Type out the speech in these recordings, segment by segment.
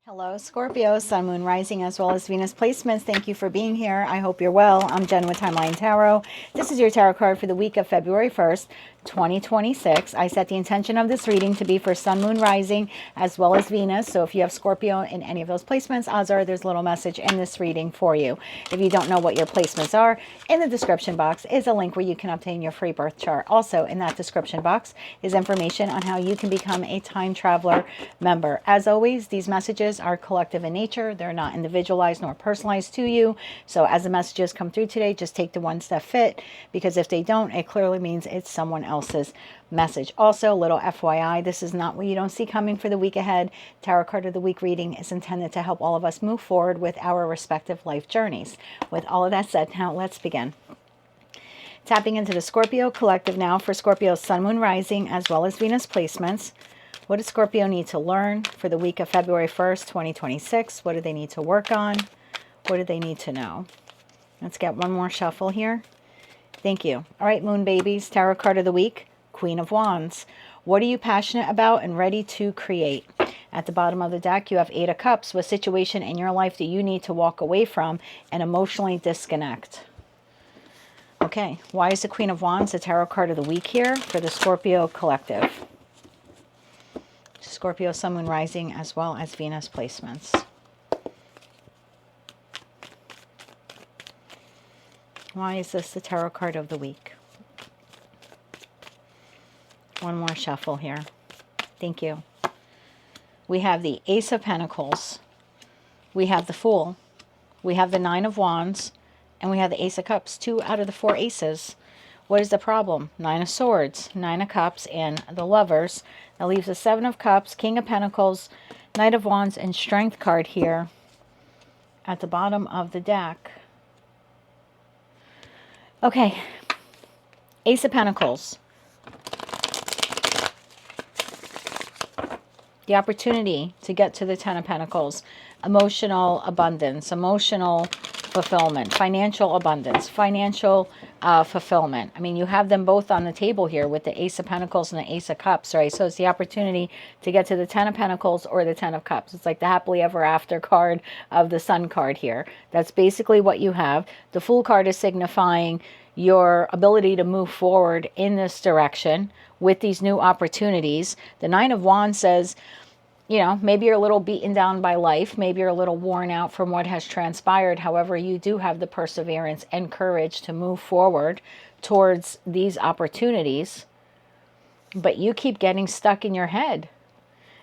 Hello, Scorpio, Sun, Moon, Rising, as well as Venus placements. Thank you for being here. I hope you're well. I'm Jen with Timeline Tarot. This is your tarot card for the week of February 1st, 2026. I set the intention of this reading to be for Sun, Moon, Rising, as well as Venus. So if you have Scorpio in any of those placements, odds are there's a little message in this reading for you. If you don't know what your placements are, in the description box is a link where you can obtain your free birth chart. Also, in that description box is information on how you can become a time traveler member. As always, these messages are collective in nature. They're not individualized nor personalized to you. So as the messages come through today, just take the ones that fit, because if they don't, it clearly means it's someone else's message. Also, little FYI, this is not what you don't see coming for the week ahead. Tarot card of the week reading is intended to help all of us move forward with our respective life journeys. With all of that said, now let's begin. Tapping into the Scorpio collective now for Scorpio Sun, Moon, Rising, as well as Venus placements. What does Scorpio need to learn for the week of February 1st, 2026? What do they need to work on? What do they need to know? Let's get one more shuffle here. Thank you. All right, Moon babies, tarot card of the week, Queen of Wands. What are you passionate about and ready to create? At the bottom of the deck, you have Eight of Cups. What situation in your life do you need to walk away from and emotionally disconnect? Okay, why is the Queen of Wands the tarot card of the week here for the Scorpio collective? Scorpio, Sun, Moon, Rising, as well as Venus placements. Why is this the tarot card of the week? One more shuffle here. Thank you. We have the Ace of Pentacles. We have the Fool. We have the Nine of Wands. And we have the Ace of Cups. 2 out of the 4 aces. What is the problem? 9 of Swords, 9 of Cups, and the Lovers. That leaves the 7 of Cups, King of Pentacles, Knight of Wands, and Strength card here at the bottom of the deck. Okay. Ace of Pentacles. The opportunity to get to the 10 of Pentacles. Emotional abundance, emotional fulfillment, financial abundance, financial fulfillment. I mean, you have them both on the table here with the Ace of Pentacles and the Ace of Cups, right? So it's the opportunity to get to the 10 of Pentacles or the 10 of Cups. It's like the happily ever after card of the Sun card here. That's basically what you have. The Fool card is signifying your ability to move forward in this direction with these new opportunities. The Nine of Wands says, you know, maybe you're a little beaten down by life. Maybe you're a little worn out from what has transpired. However, you do have the perseverance and courage to move forward towards these opportunities. But you keep getting stuck in your head.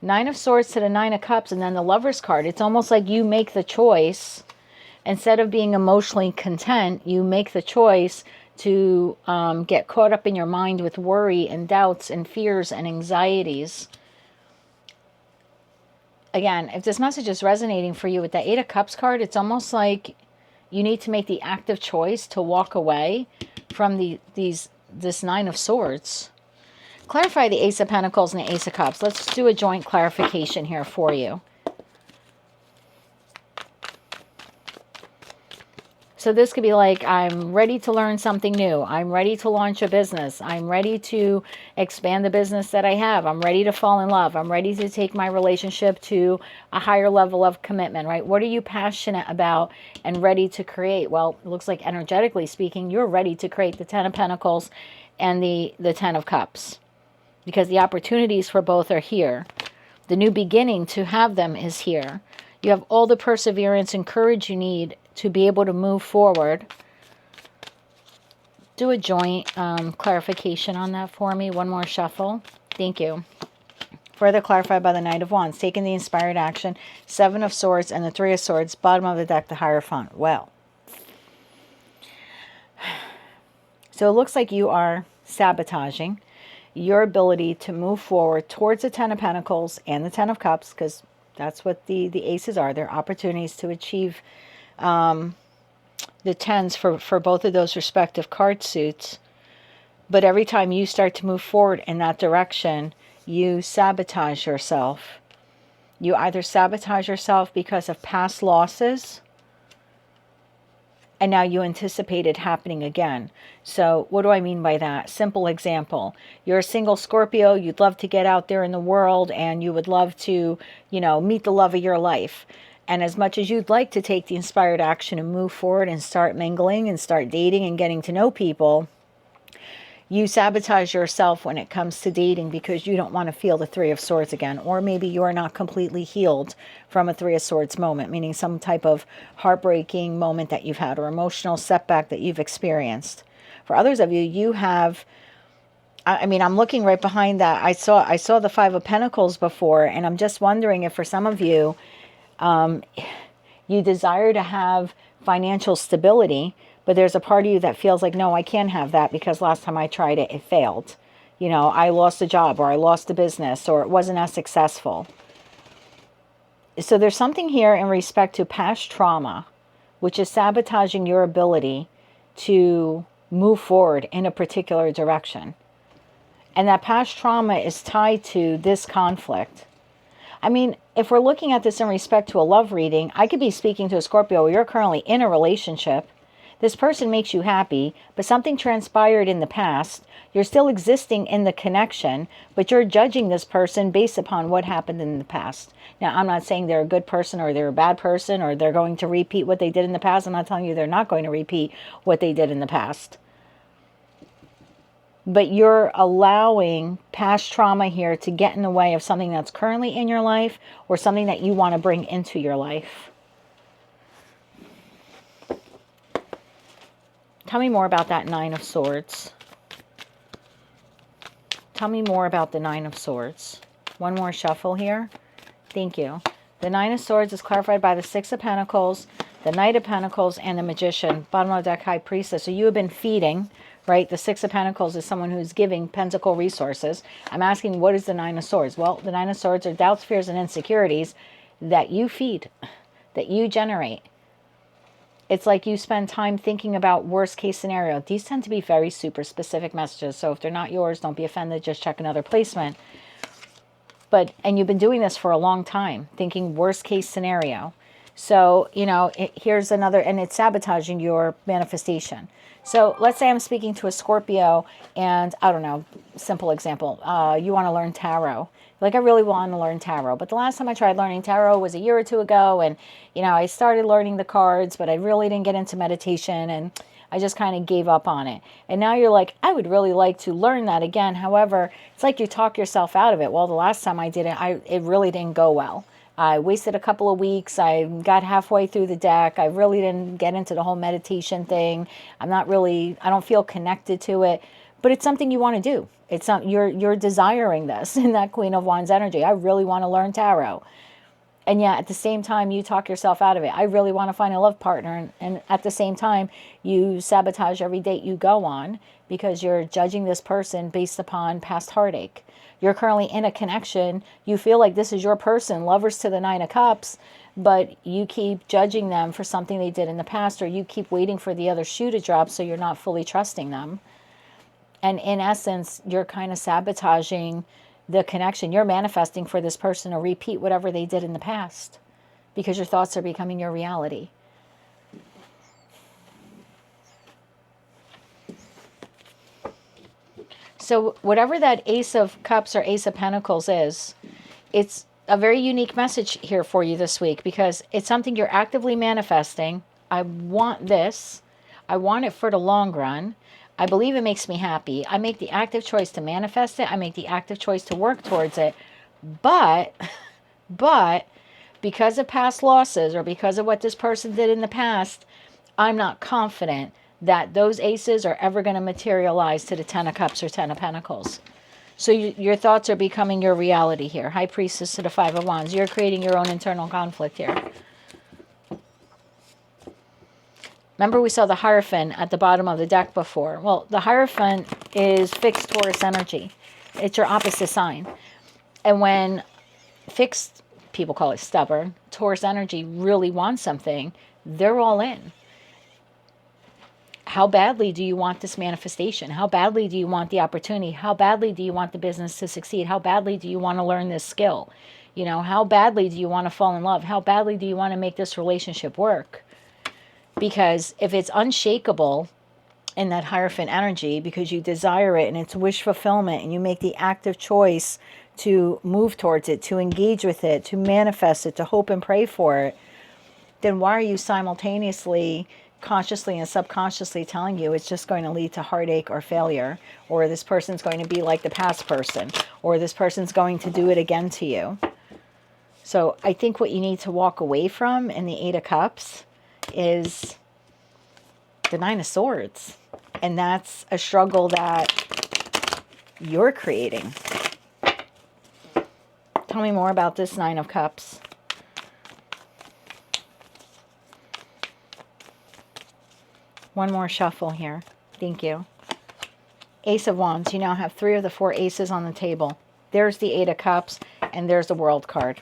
9 of Swords to the 9 of Cups and then the Lovers card. It's almost like you make the choice. Instead of being emotionally content, you make the choice to get caught up in your mind with worry and doubts and fears and anxieties. Again, if this message is resonating for you with the 8 of Cups card, it's almost like you need to make the active choice to walk away from this 9 of Swords. Clarify the Ace of Pentacles and the Ace of Cups. Let's do a joint clarification here for you. So this could be like, I'm ready to learn something new. I'm ready to launch a business. I'm ready to expand the business that I have. I'm ready to fall in love. I'm ready to take my relationship to a higher level of commitment, right? What are you passionate about and ready to create? Well, it looks like energetically speaking, you're ready to create the 10 of Pentacles and the 10 of Cups, because the opportunities for both are here. The new beginning to have them is here. You have all the perseverance and courage you need to be able to move forward. Do a joint clarification on that for me. One more shuffle. Thank you. Further clarified by the Knight of Wands. Taking the inspired action. 7 of Swords and the 3 of Swords. Bottom of the deck, the Hierophant. Well. So it looks like you are sabotaging your ability to move forward towards the 10 of Pentacles and the 10 of Cups, because that's what the aces are. They're opportunities to achieve the 10s for both of those respective card suits. But every time you start to move forward in that direction, you sabotage yourself. You either sabotage yourself because of past losses, and now you anticipate it happening again. So what do I mean by that? Simple example. You're a single Scorpio. You'd love to get out there in the world, and you would love to, meet the love of your life. And as much as you'd like to take the inspired action and move forward and start mingling and start dating and getting to know people, you sabotage yourself when it comes to dating because you don't want to feel the Three of Swords again. Or maybe you are not completely healed from a Three of Swords moment, meaning some type of heartbreaking moment that you've had or emotional setback that you've experienced. For others of you, you have, I'm looking right behind that. I saw the Five of Pentacles before, and I'm just wondering if for some of you, you desire to have financial stability, but there's a part of you that feels like, no, I can't have that because last time I tried it, it failed. I lost a job, or I lost a business, or it wasn't as successful. So there's something here in respect to past trauma, which is sabotaging your ability to move forward in a particular direction. And that past trauma is tied to this conflict. If we're looking at this in respect to a love reading, I could be speaking to a Scorpio where you're currently in a relationship. This person makes you happy, but something transpired in the past. You're still existing in the connection, but you're judging this person based upon what happened in the past. Now, I'm not saying they're a good person or they're a bad person or they're going to repeat what they did in the past. I'm not telling you they're not going to repeat what they did in the past. But you're allowing past trauma here to get in the way of something that's currently in your life or something that you want to bring into your life. Tell me more about that Nine of Swords. Tell me more about the Nine of Swords. One more shuffle here. Thank you. The Nine of Swords is clarified by the Six of Pentacles, the Knight of Pentacles, and the Magician. Bottom of the deck, High Priestess. So you have been feeding, right? The Six of Pentacles is someone who's giving pentacle resources. I'm asking, what is the Nine of Swords? Well, the Nine of Swords are doubts, fears, and insecurities that you feed, that you generate. It's like you spend time thinking about worst case scenario. These tend to be very super specific messages. So if they're not yours, don't be offended. Just check another placement. And you've been doing this for a long time, thinking worst case scenario. So, here's another, and it's sabotaging your manifestation. So let's say I'm speaking to a Scorpio and, I don't know, simple example. You want to learn tarot. Like, I really want to learn tarot. But the last time I tried learning tarot was a year or two ago. And, I started learning the cards, but I really didn't get into meditation. And I just kind of gave up on it. And now you're like, I would really like to learn that again. However, it's like you talk yourself out of it. Well, the last time I did it, it really didn't go well. I wasted a couple of weeks. I got halfway through the deck. I really didn't get into the whole meditation thing. I don't feel connected to it. But it's something you want to do. It's not, you're desiring this in that Queen of Wands energy. I really want to learn tarot. And yet, at the same time, you talk yourself out of it. I really want to find a love partner. And at the same time, you sabotage every date you go on because you're judging this person based upon past heartache. You're currently in a connection. You feel like this is your person, lovers to the Nine of Cups, but you keep judging them for something they did in the past, or you keep waiting for the other shoe to drop so you're not fully trusting them. And in essence, you're kind of sabotaging the connection. You're manifesting for this person to repeat whatever they did in the past because your thoughts are becoming your reality. So whatever that Ace of Cups or Ace of Pentacles is, it's a very unique message here for you this week because it's something you're actively manifesting. I want this. I want it for the long run. I believe it makes me happy. I make the active choice to manifest it. I make the active choice to work towards it. But because of past losses or because of what this person did in the past, I'm not confident that those aces are ever going to materialize to the Ten of Cups or Ten of Pentacles. So your thoughts are becoming your reality here. High Priestess to the Five of Wands. You're creating your own internal conflict here. Remember we saw the Hierophant at the bottom of the deck before. Well, the Hierophant is fixed Taurus energy. It's your opposite sign. And when fixed, people call it stubborn, Taurus energy really wants something, they're all in. How badly do you want this manifestation? How badly do you want the opportunity? How badly do you want the business to succeed? How badly do you want to learn this skill? How badly do you want to fall in love? How badly do you want to make this relationship work? Because if it's unshakable in that Hierophant energy, because you desire it and it's wish fulfillment, and you make the active choice to move towards it, to engage with it, to manifest it, to hope and pray for it, then why are you simultaneously, consciously and subconsciously telling you it's just going to lead to heartache or failure, or this person's going to be like the past person, or this person's going to do it again to you? So I think what you need to walk away from in the Eight of Cups is the Nine of Swords. And that's a struggle that you're creating. Tell me more about this Nine of Cups. One more shuffle here. Thank you. Ace of Wands. You now have 3 of the 4 aces on the table. There's the Eight of Cups, and there's the World card.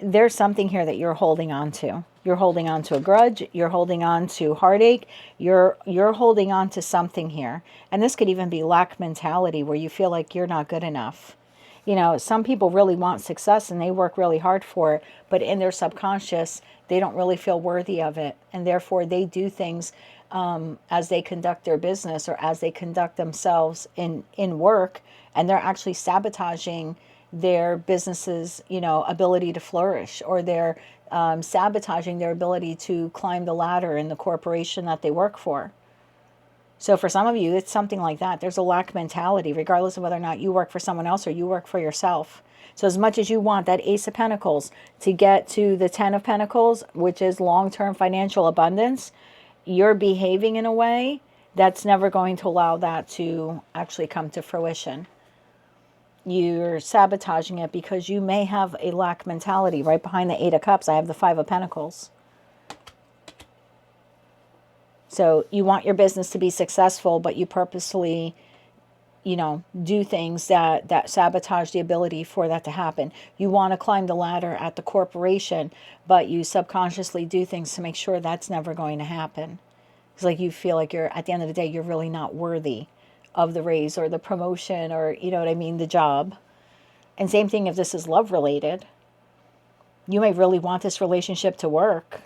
There's something here that you're holding on to. You're holding on to a grudge. You're holding on to heartache. You're holding on to something here. And this could even be lack mentality, where you feel like you're not good enough. You know, some people really want success and they work really hard for it, but in their subconscious, they don't really feel worthy of it. And therefore, they do things as they conduct their business, or as they conduct themselves in work, and they're actually sabotaging their business's, you know, ability to flourish, or they're sabotaging their ability to climb the ladder in the corporation that they work for. So for some of you, it's something like that. There's a lack mentality, regardless of whether or not you work for someone else or you work for yourself. So as much as you want that Ace of Pentacles to get to the 10 of Pentacles, which is long-term financial abundance, you're behaving in a way that's never going to allow that to actually come to fruition. You're sabotaging it because you may have a lack mentality. Right behind the Eight of Cups, I have the 5 of Pentacles. So you want your business to be successful, but you purposefully, you know, do things that sabotage the ability for that to happen. You want to climb the ladder at the corporation, but you subconsciously do things to make sure that's never going to happen. It's like you feel like you're, at the end of the day, you're really not worthy of the raise or the promotion, or, you know what I mean, the job. And same thing if this is love related. You may really want this relationship to work,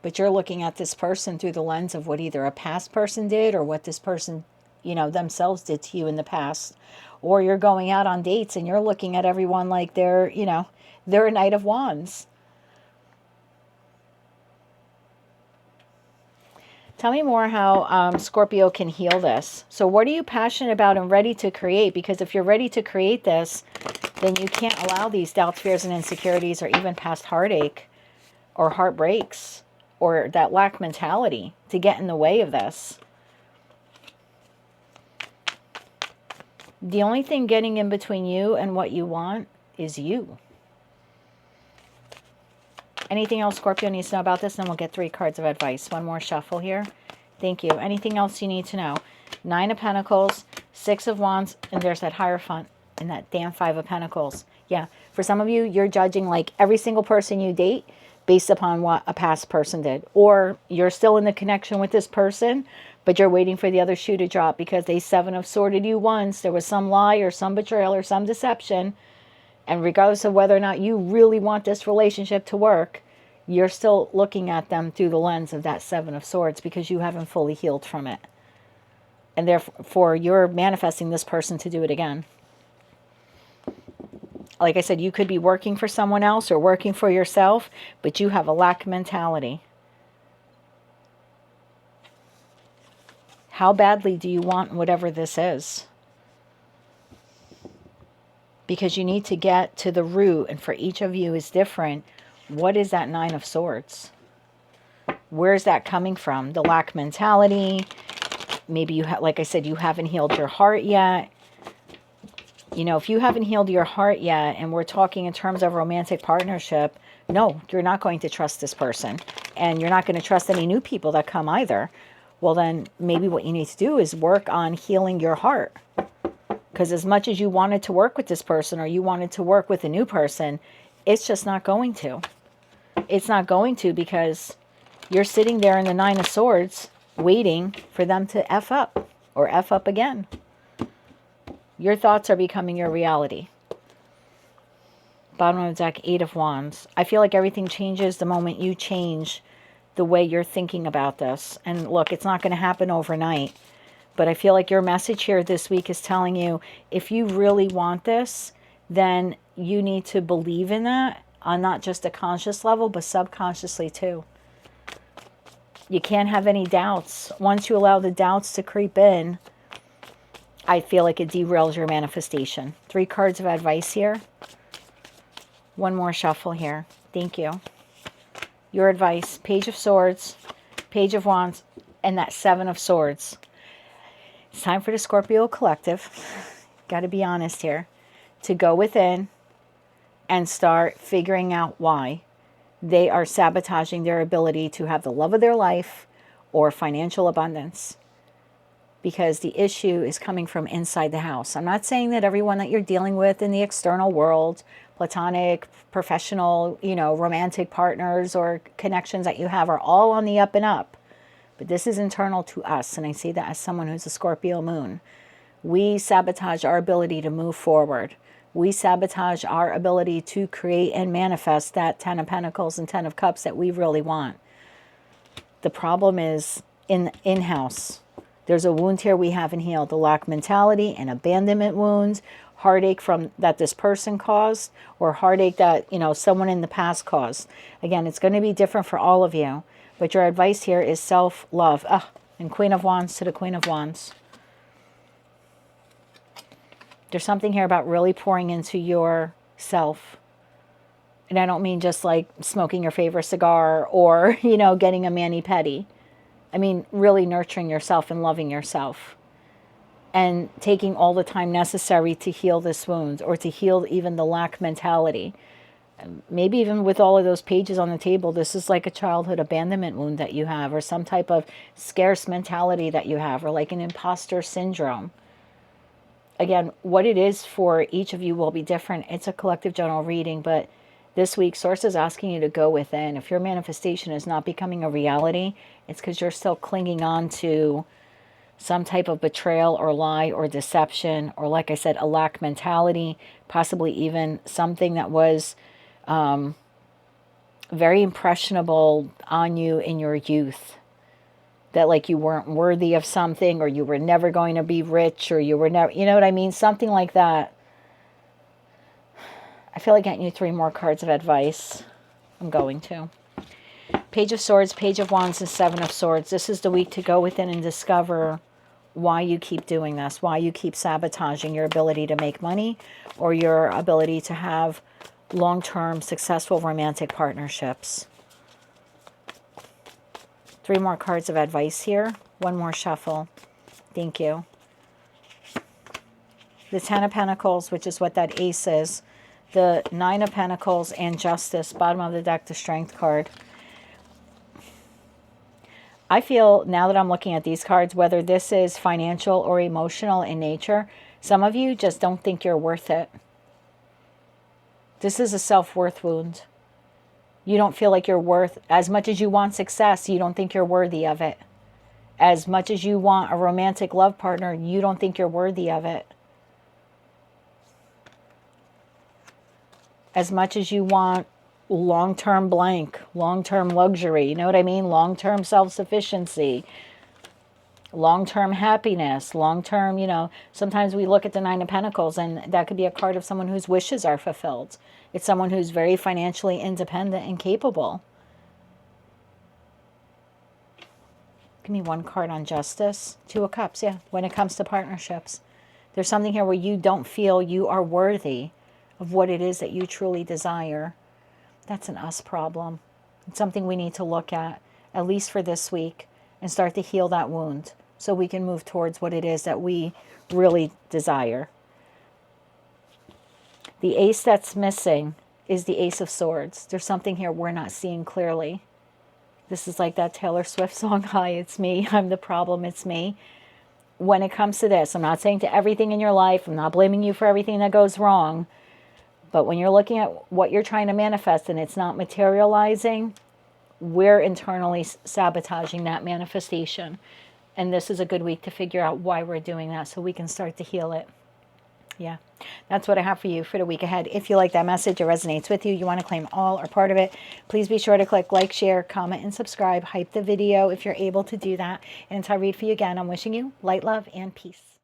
but you're looking at this person through the lens of what either a past person did, or what this person, you know, themselves did to you in the past. Or you're going out on dates and you're looking at everyone like they're, you know, they're a Knight of Wands. Tell me more how Scorpio can heal this. So what are you passionate about and ready to create? Because if you're ready to create this, then you can't allow these doubts, fears, and insecurities, or even past heartache or heartbreaks or that lack mentality to get in the way of this. The only thing getting in between you and what you want is you. Anything else Scorpio needs to know about this? And then we'll get 3 cards of advice. One more shuffle here. Thank you. Anything else you need to know? 9 of Pentacles, 6 of Wands, and there's that Hierophant and that damn 5 of Pentacles. Yeah, for some of you, you're judging like every single person you date based upon what a past person did. Or you're still in the connection with this person, but you're waiting for the other shoe to drop because they 7 of sworded you once. There was some lie or some betrayal or some deception. And regardless of whether or not you really want this relationship to work, you're still looking at them through the lens of that 7 of Swords because you haven't fully healed from it. And therefore, you're manifesting this person to do it again. Like I said, you could be working for someone else or working for yourself, but you have a lack mentality. How badly do you want whatever this is? Because you need to get to the root, and for each of you is different. What is that 9 of Swords? Where's that coming from? The lack mentality. Maybe you like I said, you haven't healed your heart yet. You know, if you haven't healed your heart yet, and we're talking in terms of romantic partnership, no, you're not going to trust this person. And you're not going to trust any new people that come either. Well, then maybe what you need to do is work on healing your heart. Because as much as you wanted to work with this person, or you wanted to work with a new person, it's just not going to. It's not going to, because you're sitting there in the 9 of Swords waiting for them to F up or F up again. Your thoughts are becoming your reality. Bottom of the deck, 8 of Wands. I feel like everything changes the moment you change the way you're thinking about this. And look, it's not going to happen overnight. But I feel like your message here this week is telling you, if you really want this, then you need to believe in that on not just a conscious level, but subconsciously too. You can't have any doubts. Once you allow the doubts to creep in, I feel like it derails your manifestation. 3 cards of advice here. One more shuffle here. Thank you. Your advice, Page of Swords, Page of Wands, and that 7 of Swords. It's time for the Scorpio collective, got to be honest here, to go within and start figuring out why they are sabotaging their ability to have the love of their life or financial abundance. Because the issue is coming from inside the house. I'm not saying that everyone that you're dealing with in the external world, platonic, professional, romantic partners or connections that you have are all on the up and up. But this is internal to us, and I see that as someone who's a Scorpio moon. We sabotage our ability to move forward. We sabotage our ability to create and manifest that 10 of Pentacles and 10 of Cups that we really want. The problem is in-house. There's a wound here we haven't healed. The lack mentality and abandonment wounds, heartache from that this person caused, or heartache that, someone in the past caused. Again, it's going to be different for all of you. But your advice here is self-love. And Queen of Wands to the Queen of Wands. There's something here about really pouring into yourself. And I don't mean just like smoking your favorite cigar or, getting a mani-pedi. I mean, really nurturing yourself and loving yourself. And taking all the time necessary to heal this wound or to heal even the lack mentality. Maybe even with all of those pages on the table, this is like a childhood abandonment wound that you have, or some type of scarce mentality that you have, or like an imposter syndrome. Again, what it is for each of you will be different. It's a collective general reading, but this week, Source is asking you to go within. If your manifestation is not becoming a reality, it's because you're still clinging on to some type of betrayal or lie or deception, or like I said, a lack mentality, possibly even something that was very impressionable on you in your youth. That like you weren't worthy of something, or you were never going to be rich, or you were never, you know what I mean? Something like that. I feel like getting you 3 more cards of advice. I'm going to. Page of Swords, Page of Wands, and 7 of Swords. This is the week to go within and discover why you keep doing this, why you keep sabotaging your ability to make money or your ability to have long-term successful romantic partnerships. 3 more cards of advice here. 1 more shuffle. Thank you. The 10 of Pentacles, which is what that ace is. The 9 of Pentacles and Justice. Bottom of the deck, the Strength card. I feel now that I'm looking at these cards, whether this is financial or emotional in nature, some of you just don't think you're worth it. This is a self-worth wound. You don't feel like you're worth, as much as you want success, you don't think you're worthy of it. As much as you want a romantic love partner, you don't think you're worthy of it. As much as you want long-term blank, long-term luxury, you know what I mean? Long-term self-sufficiency, long-term happiness, long-term, sometimes we look at the 9 of Pentacles and that could be a card of someone whose wishes are fulfilled. It's someone who's very financially independent and capable. Give me 1 card on Justice. 2 of Cups, yeah, when it comes to partnerships. There's something here where you don't feel you are worthy of what it is that you truly desire. That's an us problem. It's something we need to look at least for this week, and start to heal that wound so we can move towards what it is that we really desire. The ace that's missing is the Ace of Swords. There's something here we're not seeing clearly. This is like that Taylor Swift song, Hi, It's Me, I'm the problem, it's me. When it comes to this, I'm not saying to everything in your life, I'm not blaming you for everything that goes wrong, but when you're looking at what you're trying to manifest and it's not materializing, we're internally sabotaging that manifestation. And this is a good week to figure out why we're doing that so we can start to heal it. Yeah, that's what I have for you for the week ahead. If you like that message, it resonates with you, you want to claim all or part of it, please be sure to click like, share, comment, and subscribe. Hype the video if you're able to do that. And until I read for you again, I'm wishing you light, love, and peace.